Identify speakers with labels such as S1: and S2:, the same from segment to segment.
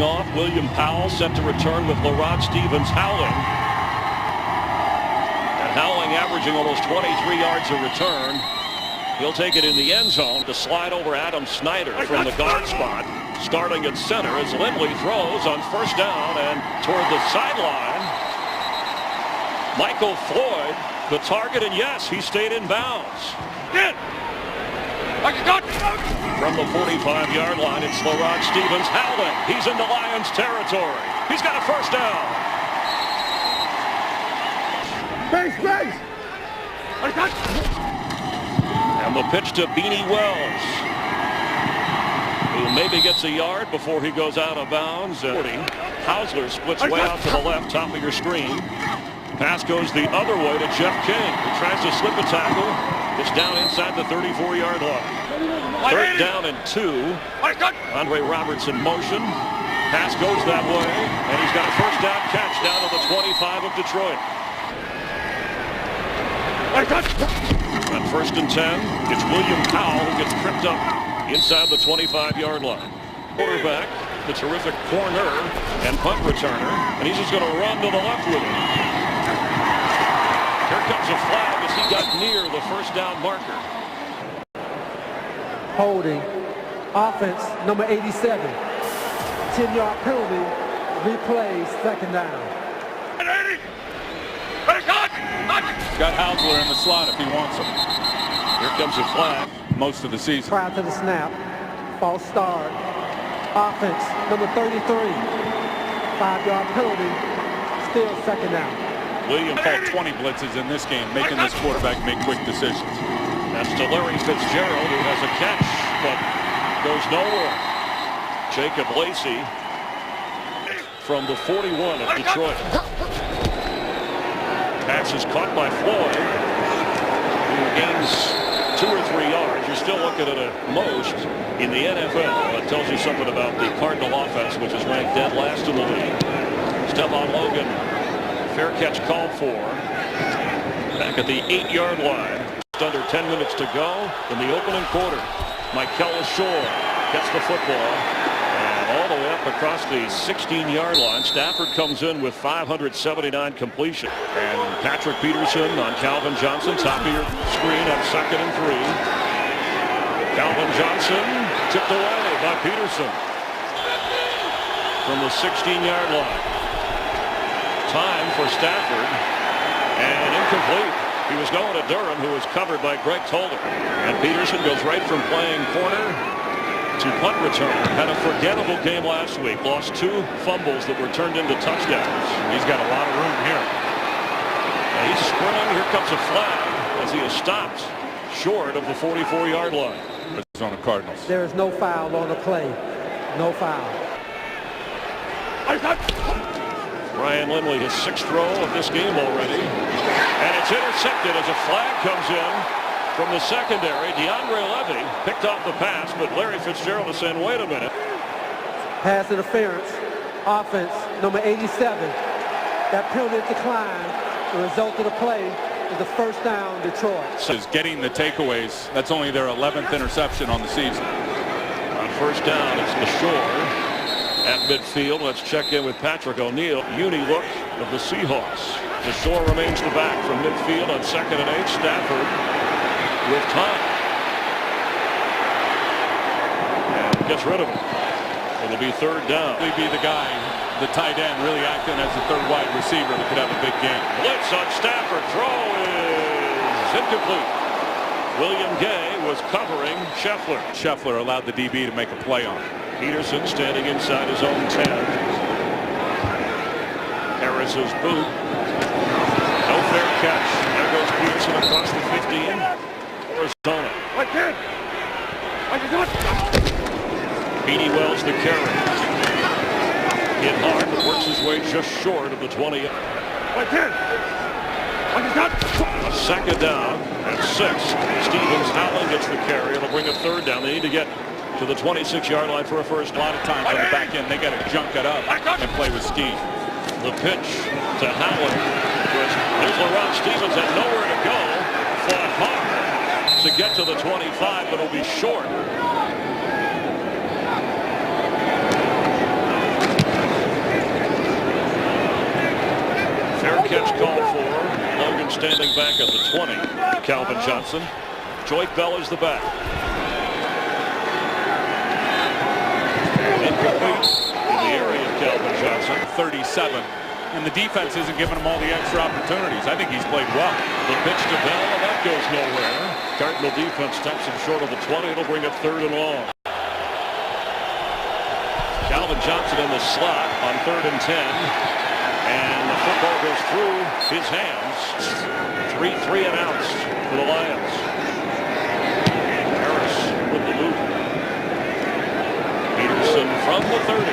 S1: Off, William Powell set to return with LaRod Stevens howling. And Howling averaging almost 23 yards a return. He'll take it in the end zone to slide over Adam Snyder from the guard spot. Starting at center as Lindley throws on first down and toward the sideline. Michael Floyd, the target, and yes, he stayed in bounds. From the 45-yard line, it's LaRod Stevens howling. He's into Lions territory. He's got a first down.
S2: Base.
S1: And the pitch to Beanie Wells, who maybe gets a yard before he goes out of bounds. Hausler splits way out to the left, top of your screen. Pass goes the other way to Jeff King, who tries to slip a tackle. It's down inside the 34-yard line. Third down and 2. Andre Roberts in motion. Pass goes that way, and he's got a first down catch down to the 25 of Detroit. On first and 10, it's William Powell who gets tripped up inside the 25-yard line. Quarterback, the terrific corner and punt returner, and he's just going to run to the left with it. Here comes a flag as he got near the first down marker.
S3: Holding, offense number 87. 10-yard penalty, replays, second down.
S4: Got Hausler in the slot if he wants him.
S1: Here comes a flag.
S4: Most of the season.
S3: Prior to the snap, false start. Offense number 33. 5-yard penalty, still second down.
S4: William called 20 blitzes in this game, making this quarterback make quick decisions.
S1: That's to Larry Fitzgerald, who has a catch, but goes nowhere. Jacob Lacey from the 41 of Detroit. Pass is caught by Floyd, who gains 2 or 3 yards. You're still looking at a most in the NFL. That tells you something about the Cardinal offense, which is ranked dead last in the league. Stephon Logan, fair catch called for. Back at the 8-yard line. Just under 10 minutes to go in the opening quarter. Michael Shore gets the football. And all the way up across the 16-yard line. Stafford comes in with 579 completion. And Patrick Peterson on Calvin Johnson. Top of your screen at 2nd and 3. Calvin Johnson tipped away by Peterson from the 16-yard line. Time for Stafford. And incomplete. He was going to Durham, who was covered by Greg Tolder. And Peterson goes right from playing corner to punt return. Had a forgettable game last week. Lost 2 fumbles that were turned into touchdowns.
S4: He's got a lot of room here.
S1: And he's sprinting. Here comes a flag as he is stopped short of the 44-yard line.
S4: Arizona Cardinals.
S3: There is no foul on the play. No foul.
S1: Ryan Lindley, his 6th throw of this game already. And it's intercepted as a flag comes in from the secondary. DeAndre Levy picked off the pass, but Larry Fitzgerald is saying, wait a minute.
S3: Pass interference, offense, number 87. That penalty decline, the result of the play is the first down, Detroit.
S4: Is getting the takeaways. That's only their 11th interception on the season.
S1: On first down, it's the Shore. At midfield, let's check in with Patrick O'Neill. Uni look of the Seahawks. The Shore remains the back from midfield on 2nd and 8. Stafford with time. And gets rid of it. It'll be 3rd down.
S4: He'll be the guy, the tight end, really acting as a 3rd wide receiver that could have a big game.
S1: Blitz on Stafford. Throw is incomplete. William Gay was covering Scheffler.
S4: Scheffler allowed the DB to make a play on it.
S1: Peterson standing inside his own 10. Harris's boot. No fair catch. There goes Peterson across the 15. Arizona. Beanie Wells the carry. Hit hard, but works his way just short of the 20. A 2nd down at 6. Stevens Howland gets the carry. It'll bring a 3rd down. They need to get to the 26-yard line for a first.
S4: A lot of times on the back end, they got to junk it up and play with scheme.
S1: The pitch to Howland. There's LaRod Stevens had nowhere to go. Fought hard to get to the 25, but it'll be short. catch called for. Logan standing back at the 20. Calvin Johnson. Joy Bell is the back. Incomplete in the area of Calvin Johnson.
S4: 37. And the defense isn't giving him all the extra opportunities. I think he's played well.
S1: The pitch to Bell, and that goes nowhere. Cardinal defense stops him short of the 20. It'll bring it 3rd and long. Calvin Johnson in the slot on 3rd and 10. And the football goes through his hands. 3 and outs for the Lions. Harris with the loop. Peterson from the 30.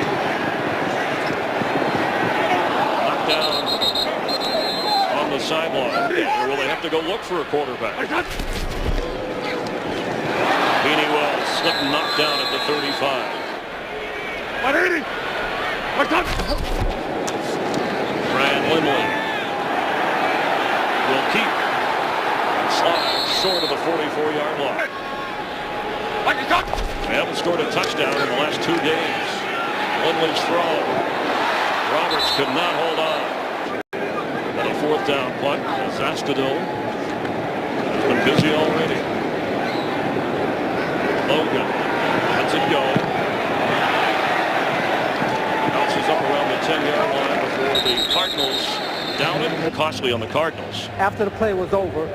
S1: Knocked down on the sideline. Or will they have to go look for a quarterback? Beanie Wells slipped and knocked down at the 35. Brian Lindley will keep and slide short of the 44-yard line. They haven't scored a touchdown in the last 2 games. Lindley's throw. Roberts could not hold on. And a 4th down punt as Astudillo has been busy already. Logan lets it go. Bounces up around the 10-yard line before the Cardinals down it. Costly on the Cardinals.
S3: After the play was over,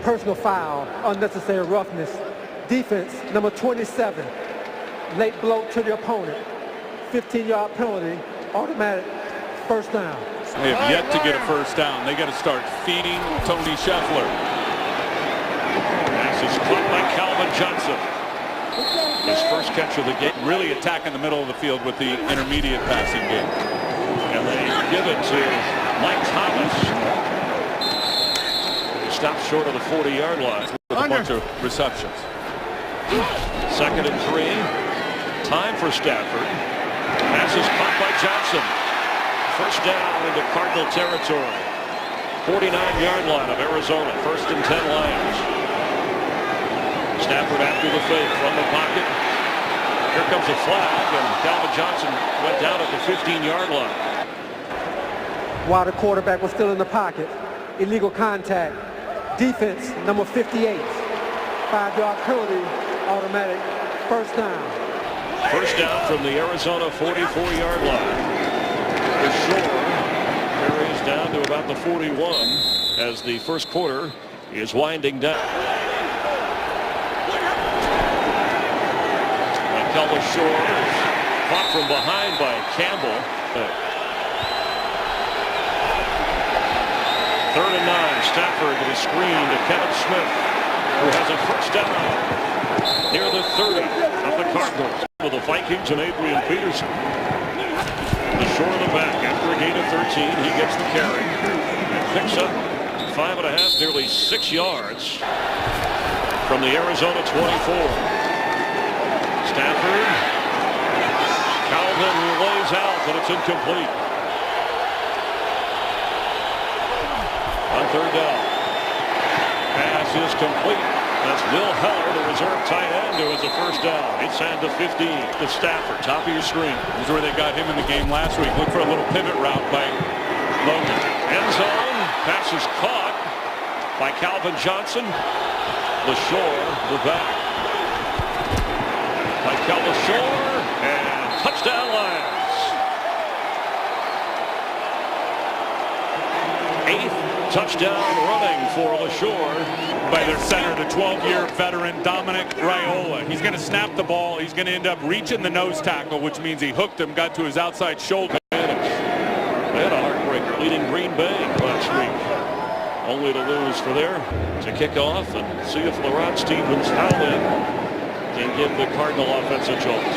S3: personal foul, unnecessary roughness. Defense, number 27, late blow to the opponent. 15-yard penalty, automatic 1st down.
S4: They have yet to get a 1st down. They got to start feeding Tony Scheffler.
S1: Pass is caught by Calvin Johnson. His first catch of the game.
S4: Really attacking the middle of the field with the intermediate passing game.
S1: And they give it to Mike Thomas. He stops short of the 40-yard line.
S4: With a bunch of receptions.
S1: 2nd and 3. Time for Stafford. Pass is caught by Johnson. 1st down into Cardinal territory. 49-yard line of Arizona. 1st and 10 Lions. Stafford after the fake from the pocket. Here comes a flag, and Calvin Johnson went down at the 15-yard line.
S3: While the quarterback was still in the pocket, illegal contact. Defense, number 58. 5-yard penalty, automatic 1st down.
S1: 1st down from the Arizona 44-yard line. The shore carries down to about the 41 as the 1st quarter is winding down. Michael Shore is caught from behind by Campbell. 3rd and 9. Stafford with a screen to Kevin Smith, who has a 1st down near the 30 of the Cardinals. With the Vikings and Adrian Peterson. The shore of the back after a gain of 13. He gets the carry and picks up 5.5, nearly 6 yards from the Arizona 24. Stafford. Calvin lays out, but it's incomplete. On 3rd down. Pass is complete. That's Will Heller, the reserve tight end, who has a 1st down. It's hand to 15 to Stafford, top of your screen.
S4: This is where they got him in the game last week. Look for a little pivot route by Logan.
S1: End zone. Pass is caught by Calvin Johnson. LaShore, the back. Michael LaShore, and touchdown Lions. 8th touchdown running for LaShore.
S4: By their center, the 12-year veteran Dominic Raiola. He's going to snap the ball. He's going to end up reaching the nose tackle, which means he hooked him, got to his outside shoulder.
S1: They had a heartbreaker leading Green Bay last week, only to lose for there to kick off and see if LaRod Stevens Howland can give the Cardinal offense a chance.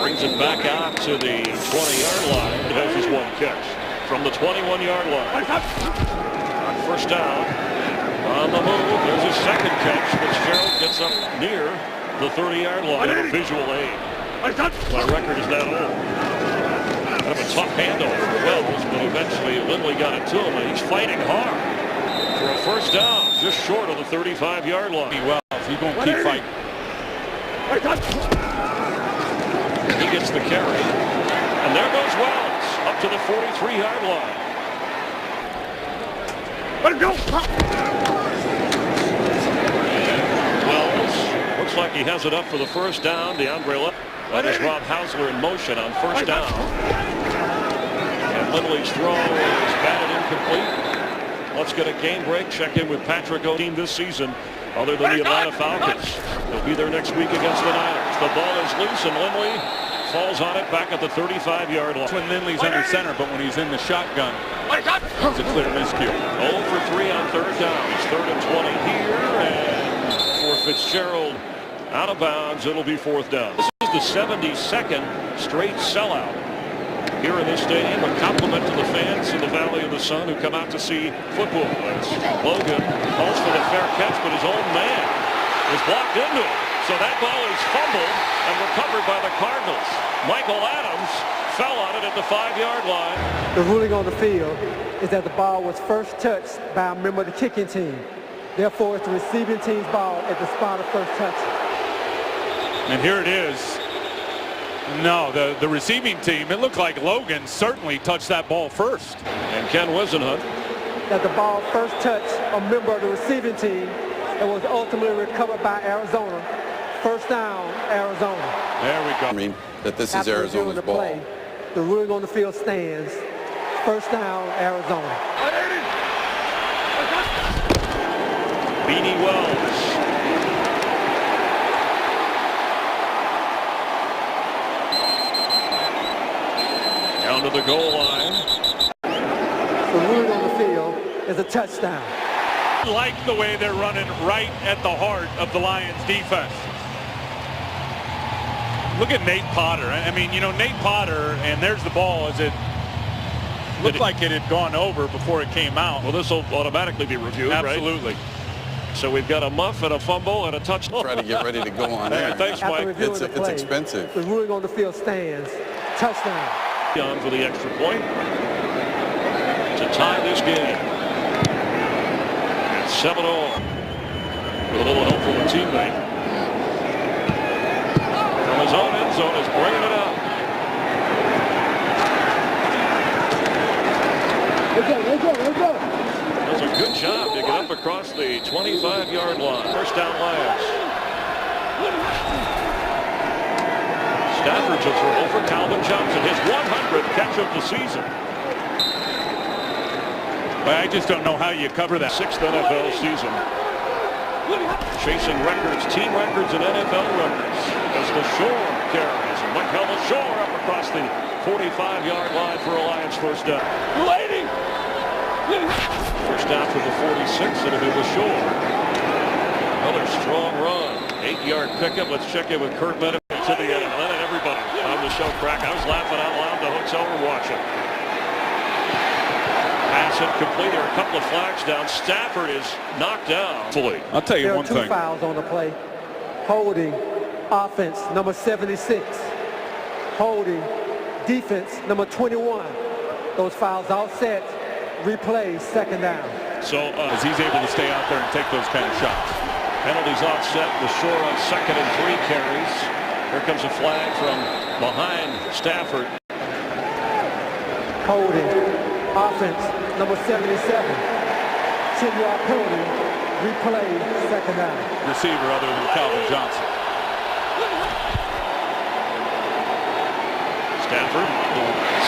S1: Brings it back out to the 20-yard line. It has his 1 catch from the 21-yard line. 1st down on the move. There's his 2nd catch. Fitzgerald gets up near the 30-yard line. A visual aid. My record is that old. Kind of a tough handoff for Wells, but eventually Lindley got it to him, and he's fighting hard for a 1st down, just short of the 35-yard line.
S4: Wells, he's going to keep fighting.
S1: gets the carry. And there goes Wells up to the 43-yard line.
S2: Let him go.
S1: Wells looks like he has it up for the first down. DeAndre left. That is Rob Hausler in motion on first down. And Lindley's throw is batted incomplete. Let's get a game break. Check in with Patrick O'Dean this season, other than the Atlanta Falcons. He'll be there next week against the Niners. The ball is loose, and Lindley falls on it back at the 35-yard line.
S4: That's when Lindley's under center, but when he's in the shotgun, it's a clear miscue.
S1: 0 for 3 on third down. It's 3rd and 20 here, and for Fitzgerald out of bounds. It'll be 4th down. This is the 72nd straight sellout here in this stadium. A compliment to the fans in the Valley of the Sun who come out to see football. That's Logan calls for the fair catch, but his own man is blocked into it. So that ball is fumbled and recovered by the Cardinals. Michael Adams fell on it at the 5-yard line.
S3: The ruling on the field is that the ball was first touched by a member of the kicking team. Therefore, it's the receiving team's ball at the spot of first touch.
S4: And here it is. No, the receiving team, it looked like Logan certainly touched that ball first.
S1: And Ken Wisenhunt.
S3: That the ball first touched a member of the receiving team and was ultimately recovered by Arizona. First down, Arizona.
S4: There we go.
S5: I mean, that this is
S3: After reviewing
S5: Arizona's
S3: the
S5: ball.
S3: play, the ruling on the field stands. First down, Arizona.
S1: Beanie Wells. Down to the goal line.
S3: The ruling on the field is a touchdown.
S4: I like the way they're running right at the heart of the Lions defense. Look at Nate Potter. I mean, you know, Nate Potter, and there's the ball as it looked like it had gone over before it came out.
S1: Well, this will automatically be reviewed,
S4: Absolutely.
S1: right? So we've got a muff and a fumble and a touchdown.
S5: Try to get ready to go on
S1: Hey,
S5: there.
S1: thanks,
S3: After
S1: Mike.
S3: reviewing
S5: It's
S3: the play,
S5: expensive.
S3: The ruling on the field stands. Touchdown.
S1: On for the extra point to tie this game. It's 7-all with a little help from a teammate. From his own end zone is bringing it up.
S2: Let's go.
S1: Does a good job to get up across the 25-yard line. First down, Lions. Stafford to throw for Calvin Johnson, his 100th catch of the season.
S4: But I just don't know how you cover that.
S1: 6th NFL season. Chasing records, team records, and NFL records. As LaShore carries. And Michael LaShore up across the 45-yard line for a Lions first down. First down for the 46. It'll be LaShore. Another strong run. 8-yard pickup. Let's check in with Kurt Bennett to the end. Let everybody on the show crack. I was laughing out loud. The hotel were watching. Pass incomplete. There are a couple of flags down. Stafford is knocked down. Fully.
S4: I'll tell you
S3: There
S4: one
S3: are two
S4: thing.
S3: fouls on the play. Holding, offense, number 76. Holding, defense, number 21. Those fouls offset. Replay, second down.
S1: So
S4: As he's able to stay out there and take those kind of shots.
S1: penalties offset. LaShore on 2nd and 3 carries. Here comes a flag from behind Stafford.
S3: Holding, offense, number 77. 10-yard penalty. Replay, second down.
S4: Receiver other than Calvin Johnson.
S1: Stafford,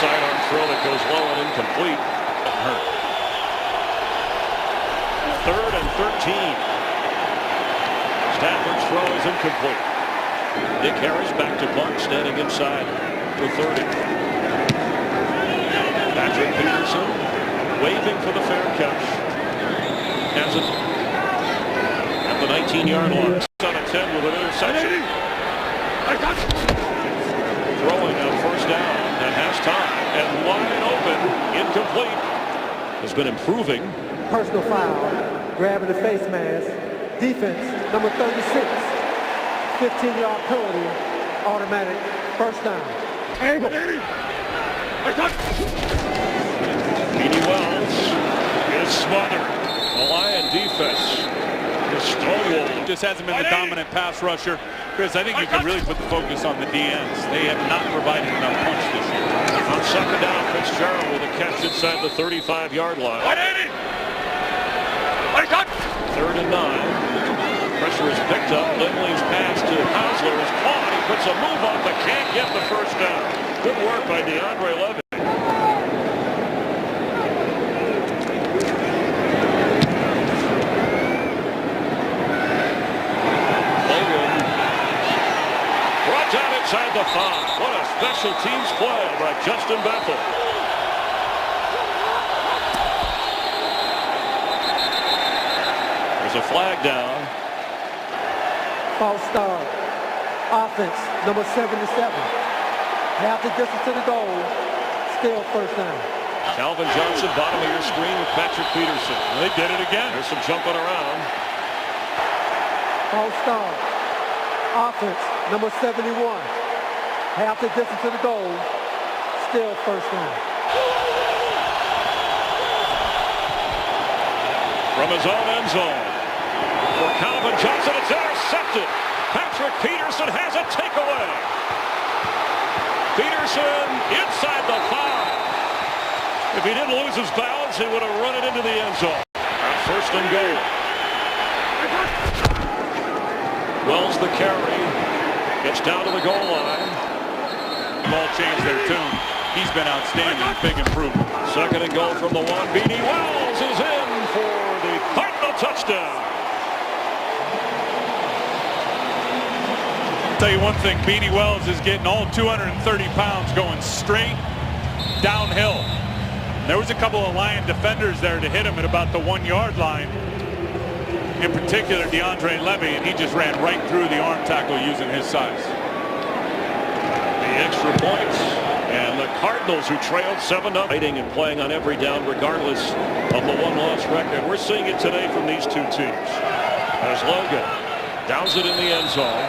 S1: sidearm throw that goes low and incomplete.
S4: Hurt.
S1: 3rd and 13. Stafford's throw is incomplete. Nick Harris back to punt, standing inside the 30. Patrick Peterson waving for the fair catch. Has it at the 19-yard line. On a 10 with an interception. Throwing on first down that has time and wide open, incomplete. Has been improving.
S3: Personal foul, grabbing the face mask. Defense, number 36. 15-yard penalty, automatic, first down.
S1: Beanie Wells is smothered. The Lion defense is stonewalled.
S4: Just hasn't been the dominant pass rusher Chris, I think you can really put the focus on the DNs. They have not provided enough punch this year.
S1: On second down, Fitzgerald with a catch inside the 35-yard line. Third and 9. Pressure is picked up. Lindley's pass to Hausler is caught. He puts a move on but can't get the first down. Good work by DeAndre Levy. Inside the 5. What a special teams play by Justin Bethel. There's a flag down.
S3: False start. Offense, number 77. Half the distance to the goal. Still first down.
S1: Calvin Johnson, bottom of your screen with Patrick Peterson.
S4: They did it again.
S1: There's some jumping around.
S3: False start. Offense, number 71. Half the distance to the goal. Still first down.
S1: From his own end zone. For Calvin Johnson, it's intercepted. Patrick Peterson has a takeaway. Peterson inside the 5. If he didn't lose his balance, he would have run it into the end zone. First and goal. Wells the carry. Gets down to the goal line.
S4: Ball changed their tune. He's been outstanding. Big improvement.
S1: Second and goal from the 1. Beanie Wells is in for the Cardinal touchdown.
S4: I'll tell you one thing, Beanie Wells is getting all 230 pounds going straight downhill. There was a couple of Lion defenders there to hit him at about the 1-yard line. In particular, DeAndre Levy, and he just ran right through the arm tackle using his size.
S1: Extra points, and the Cardinals, who trailed 7-0, fighting and playing on every down regardless of the 1-loss record. We're seeing it today from these two teams. As Logan downs it in the end zone.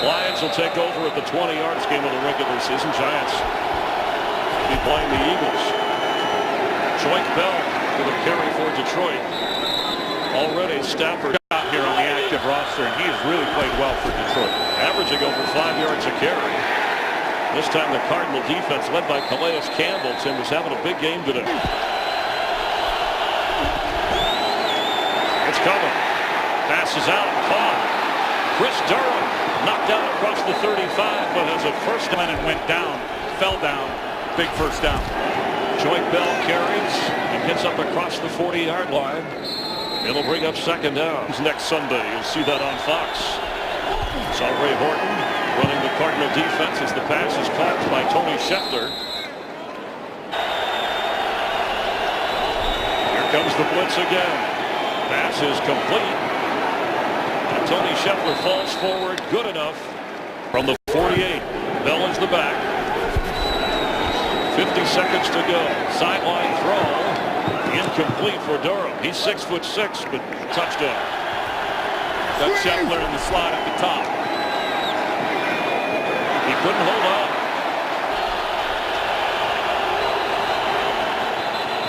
S1: Lions will take over at the 20 yards game of the regular season. Giants will be playing the Eagles. Joink Bell with a carry for Detroit. Already Stafford
S4: out here on the active roster, and he has really played well for Detroit.
S1: Averaging over 5 yards a carry. This time the Cardinal defense, led by Calais Campbell, Tim, was having a big game today. It's coming. Passes out, caught. Chris Durham knocked down across the 35, but has a first down.
S4: And went down, fell down. Big first down.
S1: Joink Bell carries and gets up across the 40-yard line. It'll bring up second down. Next Sunday, you'll see that on Fox. Saw Ray Horton running the Cardinal defense as the pass is caught by Tony Scheffler. Here comes the blitz again. Pass is complete. And Tony Scheffler falls forward good enough from the 48. Bell is the back. 50 seconds to go. Sideline throw. Incomplete for Durham. He's 6'6", but touchdown.
S4: Got Scheffler in the slot at the top.
S1: He couldn't hold on.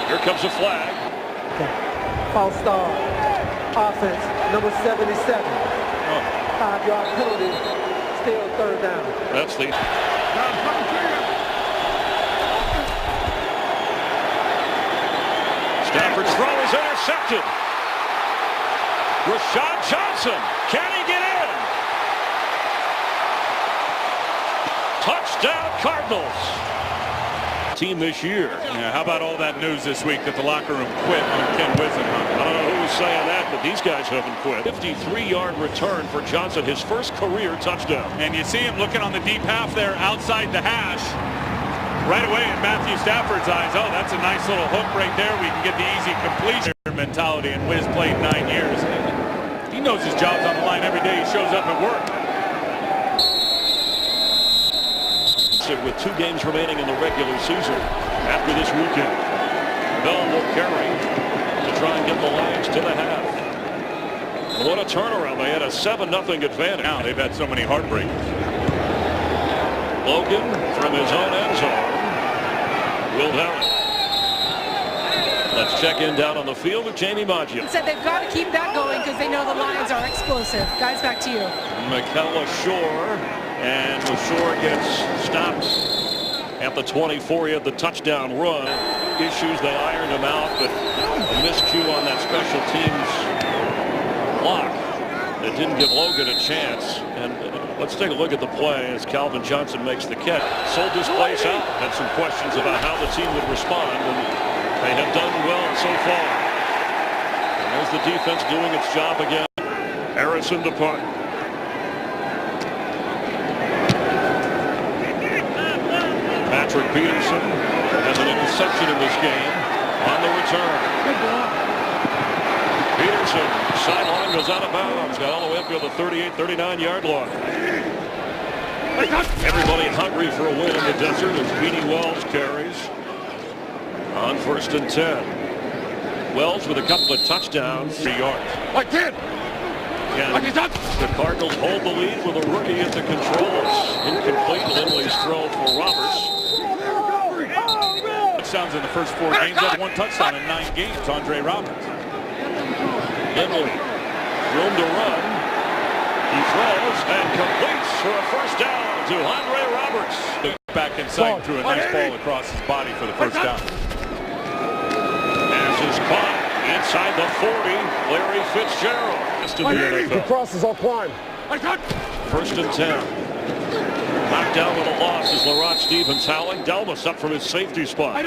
S1: Here comes a flag.
S3: False start. Offense, number 77. 5-yard penalty. Still third down.
S1: That's the... Stafford's throw is intercepted. Rashad Johnson. Can he get in? Touchdown Cardinals. Team this year.
S4: Yeah, how about all that news this week that the locker room quit on Ken Wisenhunt?
S1: I don't know who was saying that, but these guys haven't quit. 53-yard return for Johnson, his first career touchdown.
S4: And you see him looking on the deep half there outside the hash. Right away in Matthew Stafford's eyes, oh, that's a nice little hook right there. We can get the easy completion mentality, and Wiz played 9 years. He knows his job's on the line every day he shows up at work.
S1: With 2 games remaining in the regular season after this weekend. Bell will carry to try and get the Lions to the half. What a turnaround. They had a 7-0 advantage.
S4: Now they've had so many heartbreaks.
S1: Logan from his own end zone will have it. Let's check in down on the field with Jamie Maggio.
S6: Said they've got to keep that going because they know the Lions are explosive. Guys, back to you.
S1: McKella Shore, and LaShore gets stopped at the 24. He had the touchdown run. Issues, they ironed him out, but a miscue on that special teams block that didn't give Logan a chance. And let's take a look at the play as Calvin Johnson makes the catch. Sold this place out. Had some questions about how the team would respond, and they have done well so far. And there's the defense doing its job again. Harrison the punt. Patrick Peterson has an interception in this game on the return. Peterson, sideline, goes out of bounds. Got all the way up to the 38-39 yard line. Everybody hungry for a win in the desert as Beanie Wells carries on 1st and 10. Wells with a couple of touchdowns, 3 yards.
S2: Like 10.
S1: The Cardinals hold the lead with a rookie at the controls. Incomplete. Lindley's throw for Roberts.
S4: Touchdowns in the first 4 games. Had 1 touchdown in 9 games. Andre Roberts.
S1: Lindley, room to run. He throws and completes for a first down to Andre Roberts.
S4: Back inside, threw a nice ball across his body for the first down.
S1: Pass is caught inside the 40. Larry Fitzgerald.
S2: The cross is all climb.
S1: 1st and 10. Knocked down with a loss is Larot Stevens howling. Delmas up from his safety spot.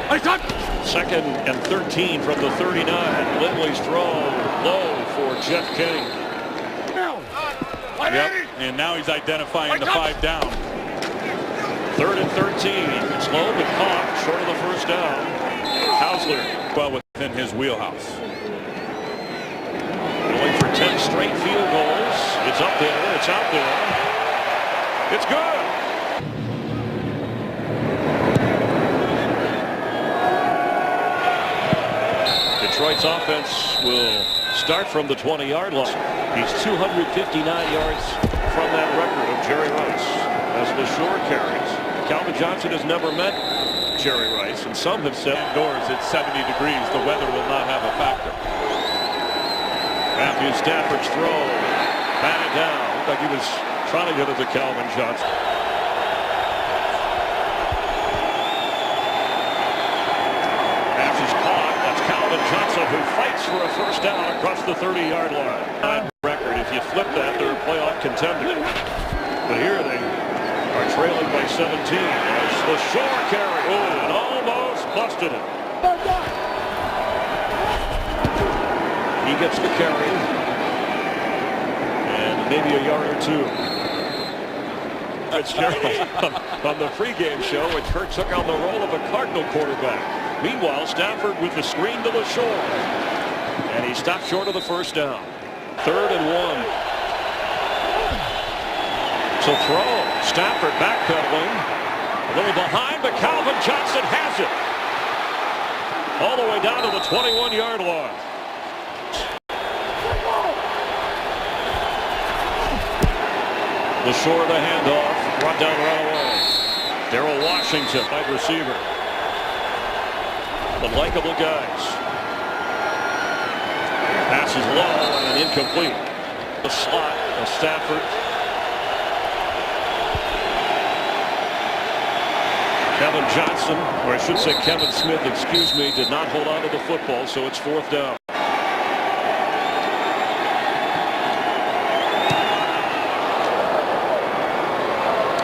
S1: 2nd and 13 from the 39. Lindley's throw low for Jeff King.
S4: Yep. And now he's identifying the 5 down.
S1: 3rd and 13. It's low but caught short of the first down. Hausler
S4: Well within his wheelhouse.
S1: going for 10 straight field goals. It's up there. It's out there. It's good. Detroit's offense will start from the 20-yard line. He's 259 yards from that record of Jerry Rice as LaShore carries. Calvin Johnson has never met Jerry Rice, and some have said
S4: Indoors it's 70 degrees. The weather will not have a factor.
S1: Matthew Stafford's throw batted down. Looked like he was trying to get it to Calvin Johnson. Pass is caught. That's Calvin Johnson who fights for a first down across the 30-yard line. Record. If you flip that, they're a playoff contender. But here they are trailing by 17. As the shore carry. Oh, and almost busted it. He gets the carry. And maybe a yard or 2. Fitzgerald on the pregame show, when Kirk took on the role of a Cardinal quarterback. Meanwhile, Stafford with the screen to LaShore. And he stopped short of the first down. 3rd and 1. So throw. Stafford backpedaling. A little behind, but Calvin Johnson has it. All the way down to the 21-yard line. LaShore the handoff. Brought down right away. Darrell Washington, wide receiver. The likable guys. Pass is low and incomplete. The slot of Stafford. Kevin Johnson, or I should say Kevin Smith, excuse me, did not hold on to the football, so it's 4th down.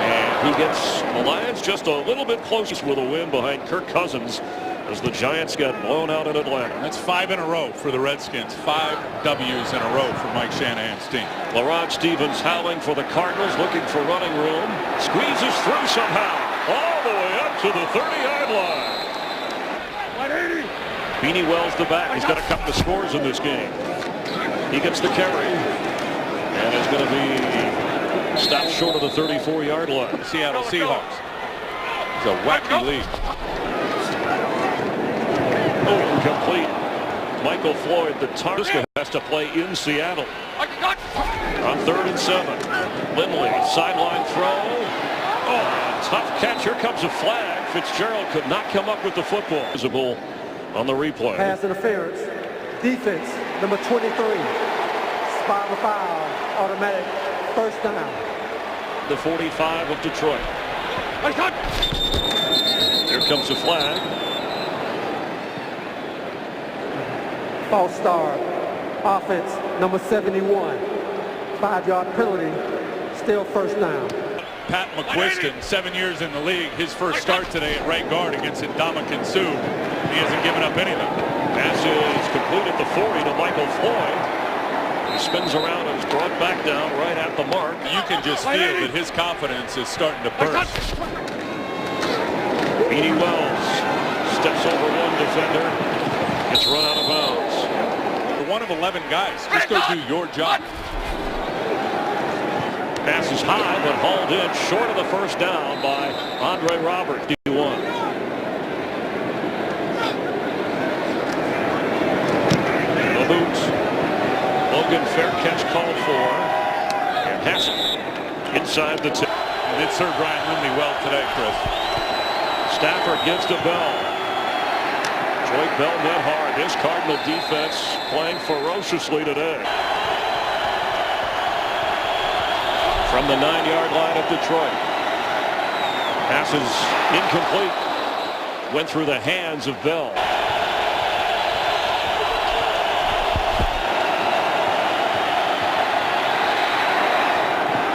S1: And he gets the Lions just a little bit closer with a win behind Kirk Cousins as the Giants got blown out in Atlanta.
S4: That's 5 in a row for the Redskins. 5 W's in a row for Mike Shanahan's team.
S1: Larot Stevens howling for the Cardinals, looking for running room. Squeezes through somehow. All the way up to the 30-yard line. Beanie Wells the back. He's got a couple of scores in this game. He gets the carry. And it's going to be stopped short of the 34-yard line.
S4: Seattle Seahawks. It's a wacky lead.
S1: Oh, incomplete. Michael Floyd, the target, has to play in Seattle. On 3rd and 7. Lindley, sideline throw. Oh, tough catch. Here comes a flag Fitzgerald could not come up with the football. Visible on the replay.
S3: Pass interference. Defense, number 23. Spot the foul. Automatic first down.
S1: The 45 of Detroit. Here comes the flag.
S3: False start. Offense, number 71. 5-yard penalty. Still first down.
S4: Pat McQuiston, 7 years in the league. His first start today at right guard against Ndamukong Suh. He hasn't given up anything.
S1: Pass is complete at the 40 to Michael Floyd. He spins around and is brought back down right at the mark.
S4: You can just feel that his confidence is starting to burst.
S1: Beanie Wells steps over one defender. Gets run out of bounds.
S4: You're one of 11 guys. Just go do your job.
S1: Pass is high, but hauled in short of the first down by Andre Roberts, D1. The boot. Logan, fair catch called for. And Hassel inside the 10.
S4: And it served Ryan Lindley well today, Chris.
S1: Stafford gives to Bell. Troy Bell went hard. This Cardinal defense playing ferociously today. From the 9-yard line of Detroit. Pass is incomplete. Went through the hands of Bell.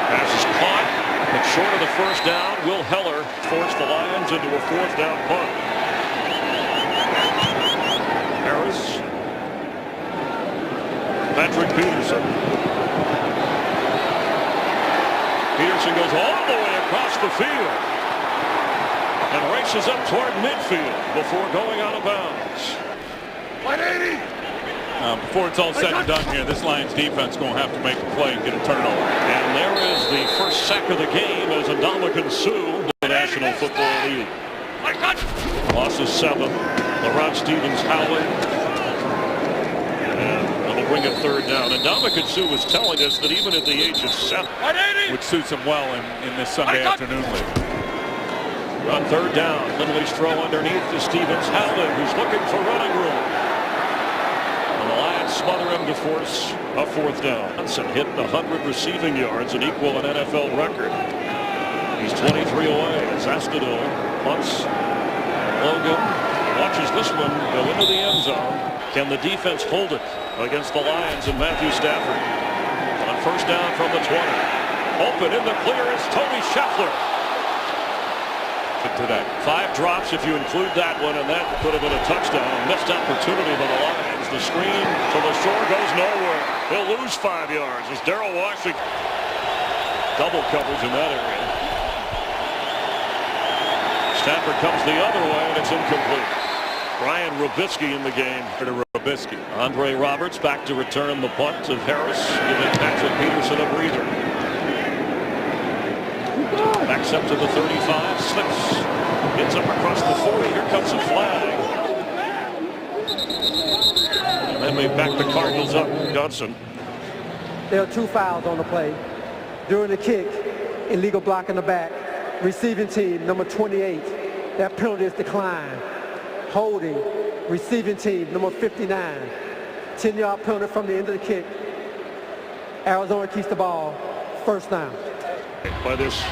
S1: Pass is caught, but short of the first down. Will Heller forced the Lions into a 4th down punt. Harris. Patrick Peterson. Peterson goes all the way across the field and races up toward midfield before going out of bounds.
S2: 180.
S4: Before it's all said and done here, this Lions defense going to have to make a play and get a turnover.
S1: And there is the first sack of the game as Ndamukong Suh, the National Football League. Loss is 7. LeRon Stevens howling. And it'll bring a 3rd down. And Ndamukong Suh was telling us that even at the age of 7,
S4: which suits him well in this Sunday afternoon league.
S1: On 3rd down, Lindley's throw underneath to Stevens. Howland, who's looking for running room. And the Lions smother him to force a 4th down. Johnson hit the 100 receiving yards and equal an NFL record. He's 23 away as Astudillo punts. Logan watches this one go into the end zone. Can the defense hold it against the Lions and Matthew Stafford? On 1st down from the 20. Open in the clear is Tony Scheffler.
S4: Today.
S1: 5 drops if you include that one, and that could have been a touchdown. Missed opportunity by the Lions. The screen to the shore goes nowhere. He'll lose 5 yards as Darrell Washington. Double coverage in that area. Stafford comes the other way, and it's incomplete. Brian Robisky in the game.
S4: To Robisky.
S1: Andre Roberts back to return the punt of Harris, giving Patrick Peterson a breather. Backs up to the 35, slips, gets up across the 40. Here comes a flag. And then they back the Cardinals up. Johnson.
S3: There are 2 fouls on the play. During the kick, illegal block in the back. Receiving team, number 28. That penalty is declined. Holding, receiving team, number 59. 10-yard penalty from the end of the kick. Arizona keeps the ball. First down.
S1: By this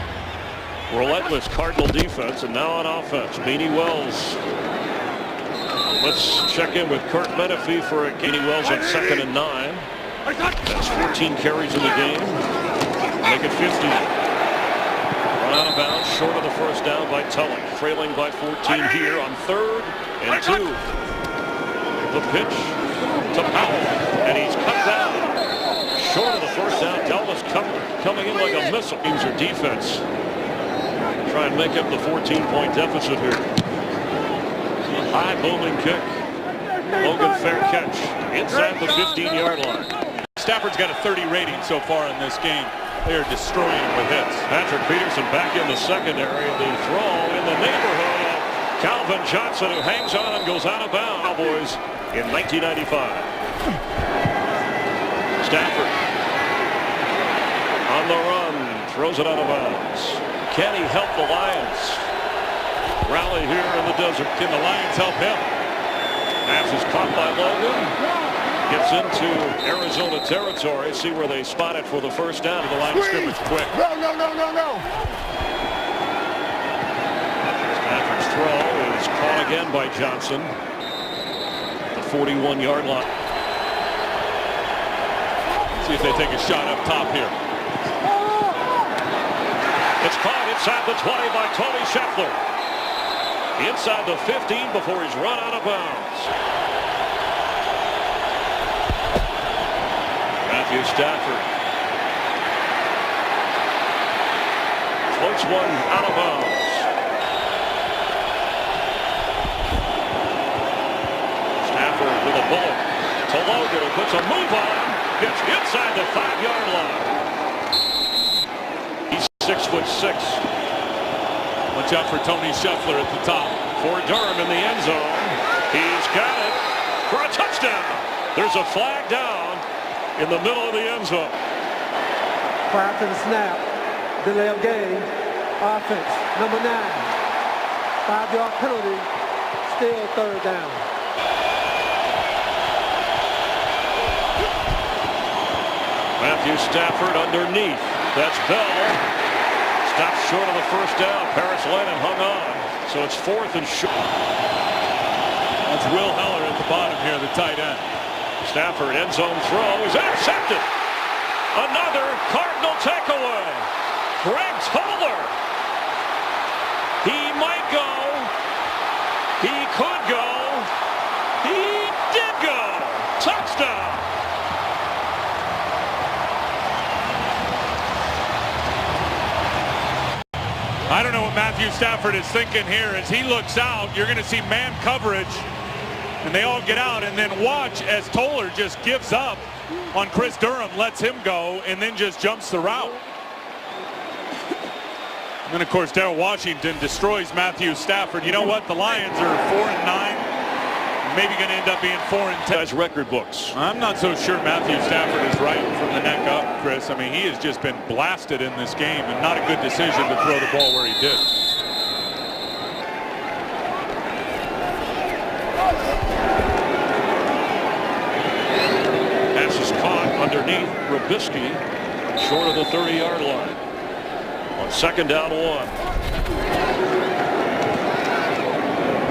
S1: relentless Cardinal defense, and now on offense, Beanie Wells. Let's check in with Kurt Menefee for Beanie Wells on 2nd and 9. That's 14 carries in the game. Make it 50. Run out of bounds, short of the first down by Tulloch. Trailing by 14 here on 3rd and 2. The pitch to Powell, and he's cut down. Short of the first down. Dallas coming in like a missile. Teams are defense. Try and make up the 14-point deficit here. High booming kick. Logan fair catch inside the 15-yard line.
S4: Stafford's got a 30 rating so far in this game. They are destroying him with hits.
S1: Patrick Peterson back in the secondary. The throw in the neighborhood of Calvin Johnson, who hangs on and goes out of bounds. Cowboys in 1995. Stafford on the run, throws it out of bounds. Can he help the Lions? rally here in the desert.
S4: Can the Lions help him?
S1: Pass is caught by Logan. Gets into Arizona territory. See where they spot it for the first down.
S4: The line of scrimmage quick.
S2: No, no, no, no, no.
S1: Stafford's throw is caught again by Johnson. The 41-yard line.
S4: See if they take a shot up top here.
S1: It's caught inside the 20 by Tony Scheffler. Inside the 15 before he's run out of bounds. Matthew Stafford floats one out of bounds. Stafford with a bullet to Logan, who puts a move on. Gets inside the 5-yard line. He's 6'6".
S4: Watch out for Tony Scheffler at the top.
S1: For Durham in the end zone. He's got it for a touchdown. There's a flag down in the middle of the end zone.
S3: Prior to the snap, delay of game, offense, number 9. 5-yard penalty, still third down.
S1: Matthew Stafford underneath. That's Bell. Stopped short of the first down. Paris Lennon hung on. So it's 4th and short.
S4: That's Will Heller at the bottom here, the tight end.
S1: Stafford end zone throw is intercepted. Another Cardinal takeaway. Greg Toller. He might go. He could go. He did go. Touchdown.
S4: I don't know what Matthew Stafford is thinking here. As he looks out, you're going to see man coverage, and they all get out, and then watch as Toller just gives up on Chris Durham, lets him go, and then just jumps the route. And then, of course, Darrell Washington destroys Matthew Stafford. You know what? The Lions are 4-9. Maybe going to end up being 4-10.
S1: Guys, record books.
S4: I'm not so sure Matthew Stafford is right from the neck up, Chris. I mean, he has just been blasted in this game, and not a good decision to throw the ball where he did.
S1: Pass is caught underneath Robisky, short of the 30-yard line. On 2nd down 1.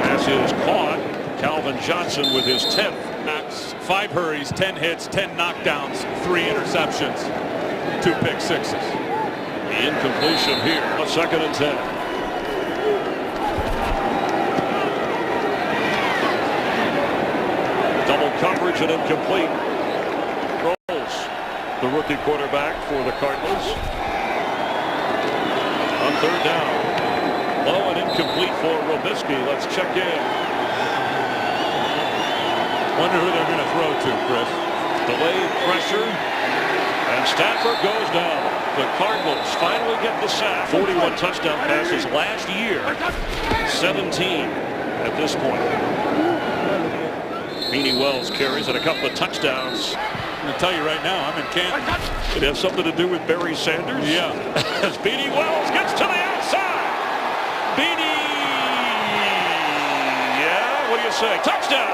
S1: Pass is caught. Calvin Johnson with his 10th.
S4: 5 hurries, 10 hits, 10 knockdowns, 3 interceptions, 2 pick sixes.
S1: The incompletion here. A 2nd and 10. Double coverage and incomplete. Rolls the rookie quarterback for the Cardinals. On 3rd down. Low and incomplete for Robisky. Let's check in.
S4: Wonder who they're going to throw to, Chris.
S1: Delayed pressure, and Stafford goes down. The Cardinals finally get the sack. 41 touchdown passes last year. 17 at this point. Beanie Wells carries and a couple of touchdowns.
S4: I'm going to tell you right now, I'm in Canton.
S1: It has something to do with Barry Sanders.
S4: Yeah.
S1: As Beanie Wells gets to the outside. Beanie. Yeah, what do you say? Touchdown.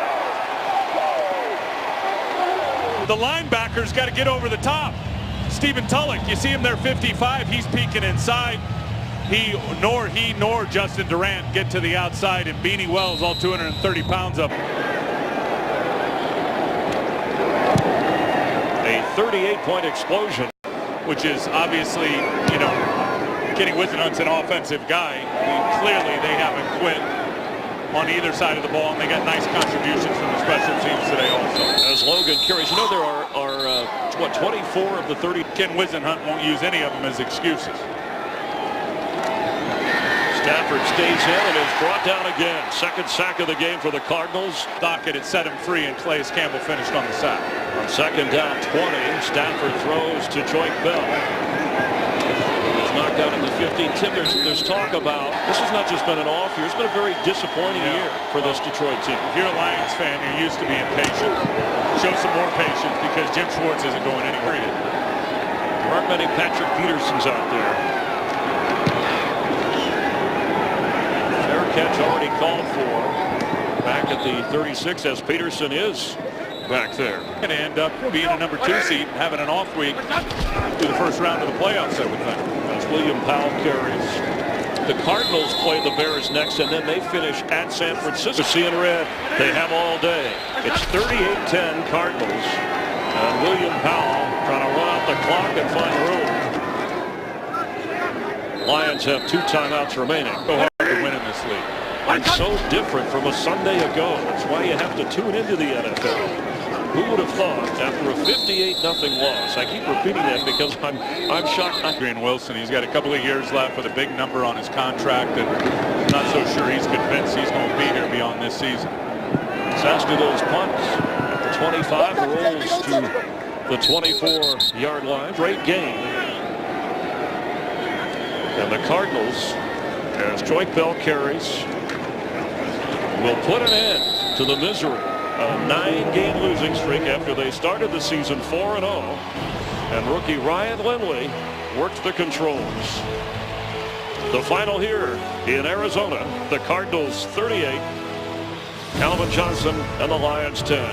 S4: The linebackers got to get over the top. Stephen Tulloch, you see him there, 55. He's peeking inside. He nor Justin Durant get to the outside, and Beanie Wells, all 230 pounds up.
S1: A 38-point explosion.
S4: Which is obviously, you know, Kenny Whisenhunt's an offensive guy. I mean, clearly they haven't quit on either side of the ball, and they got nice contributions from the special teams today also.
S1: As Logan carries, you know there are what, 24 of the 30.
S4: Ken Whisenhunt won't use any of them as excuses.
S1: Stafford stays in and is brought down again. 2nd sack of the game for the Cardinals.
S4: Dockett had set him free, and Calais Campbell finished on the sack.
S1: On 2nd down 20, Stafford throws to Joyke Bell. He's knocked out in the 15. Tim, there's talk about this has not just been an off year. It's been a very disappointing year for this Detroit team.
S4: If you're a Lions fan, you're used to being patient. Show some more patience because Jim Schwartz isn't going anywhere.
S1: There aren't many Patrick Petersons out there. Fair catch already called for back at the 36 as Peterson is back there.
S4: Going to end up being a number 2 seed and having an off week through the first round of the playoffs, I would think.
S1: As William Powell carries. The Cardinals play the Bears next, and then they finish at San Francisco. Seeing red, they have all day. It's 38-10 Cardinals. And William Powell trying to run out the clock and find room. Lions have 2 timeouts remaining.
S4: So hard to win in this league.
S1: And so different from a Sunday ago. That's why you have to tune into the NFL. Who would have thought after a 58-0 loss? I keep repeating that because I'm shocked.
S4: Green Wilson, he's got a couple of years left with a big number on his contract, and I'm not so sure he's convinced he's going to be here beyond this season.
S1: Sastudo's punt at the 25 rolls to the 24-yard line. Great game. And the Cardinals, as Joyke Bell carries, will put an end to the misery. A 9-game losing streak after they started the season 4-0. And rookie Ryan Lindley worked the controls. The final here in Arizona, the Cardinals 38, Calvin Johnson and the Lions 10.